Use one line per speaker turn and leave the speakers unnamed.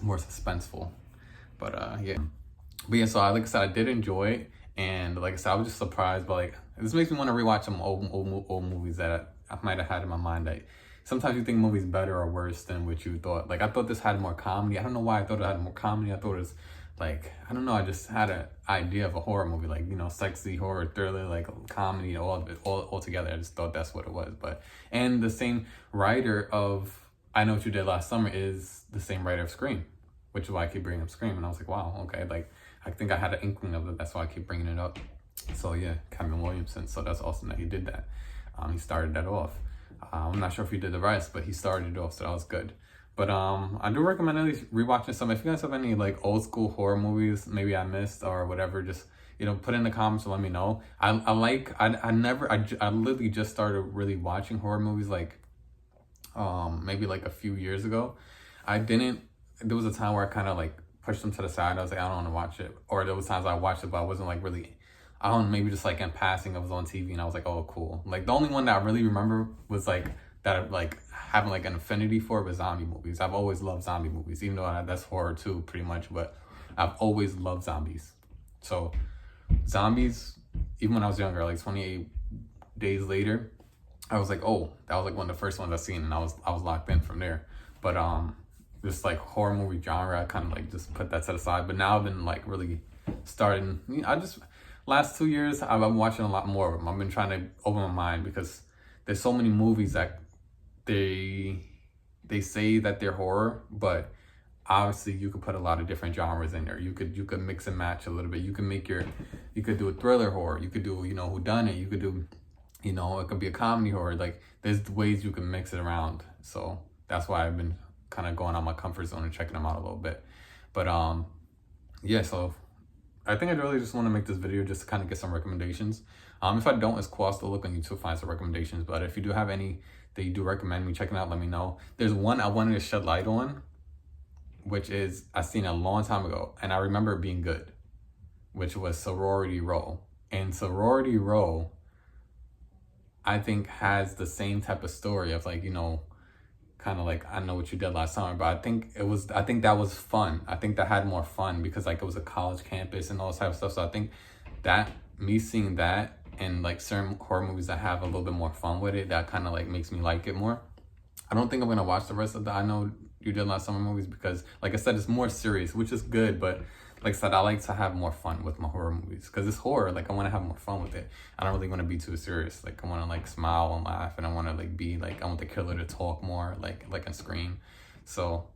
more suspenseful. But yeah. But yeah, so like I said, I did enjoy it, and like I said, I was just surprised. But like, this makes me want to rewatch some old movies that I might have had in my mind. Like, sometimes you think movies better or worse than what you thought. Like, I thought this had more comedy. I don't know why I thought it had more comedy. I thought it was like, I don't know. I just had an idea of a horror movie, like, you know, sexy horror thriller, like comedy, all of it, all together. I just thought that's what it was. But and the same writer of I Know What You Did Last Summer is the same writer of Scream, which is why I keep bringing up Scream. And I was like, wow, okay, like I think I had an inkling of it. That's why I keep bringing it up. So yeah, Kevin Williamson. So that's awesome that he did that. He started that off. I'm not sure if he did the rest, but he started it off, so that was good. But I do recommend at least rewatching some. If you guys have any like old school horror movies, maybe I missed or whatever, just put in the comments and let me know. I literally just started really watching horror movies like maybe like a few years ago. There was a time where I kind of like pushed them to the side. I was like, I don't want to watch it. Or there was times I watched it, but I wasn't like really, I don't know, maybe just like in passing, it was on TV and I was like, oh, cool. Like the only one that I really remember was like, that I like having like an affinity for was zombie movies. I've always loved zombie movies, even though that's horror too, pretty much, but I've always loved zombies. So zombies, even when I was younger, like 28 days later, I was like, oh, that was like one of the first ones I seen, and I was locked in from there. But this like horror movie genre, I kind of like just put that to the side. But now I've been like really starting. Last 2 years I've been watching a lot more of them. I've been trying to open my mind because there's so many movies that they say that they're horror, but obviously you could put a lot of different genres in there. You could mix and match a little bit. You could do a thriller horror. You could do whodunit. You could do it could be a comedy horror. Like there's ways you can mix it around. So that's why I've been kind of going out my comfort zone and checking them out a little bit. But yeah, so I think I really just want to make this video just to kind of get some recommendations. If I don't, it's cool. I'll still look on YouTube to find some recommendations. But if you do have any that you do recommend me checking out, let me know. There's one I wanted to shed light on, which is I seen a long time ago, and I remember it being good, which was Sorority Row. And Sorority Row, I think, has the same type of story of like, kind of like I Know What You Did Last Summer, but I think that was fun. I think that had more fun because like it was a college campus and all this type of stuff. So I think that me seeing that and like certain horror movies that have a little bit more fun with it, that kind of like makes me like it more. I don't think I'm gonna watch the rest of the I Know You Did Last Summer movies because, like I said, it's more serious, which is good. But like I said, I like to have more fun with my horror movies because it's horror. Like I want to have more fun with it. I don't really want to be too serious. Like I want to like smile and laugh, and I want to like be like I want the killer to talk more, like in Scream. So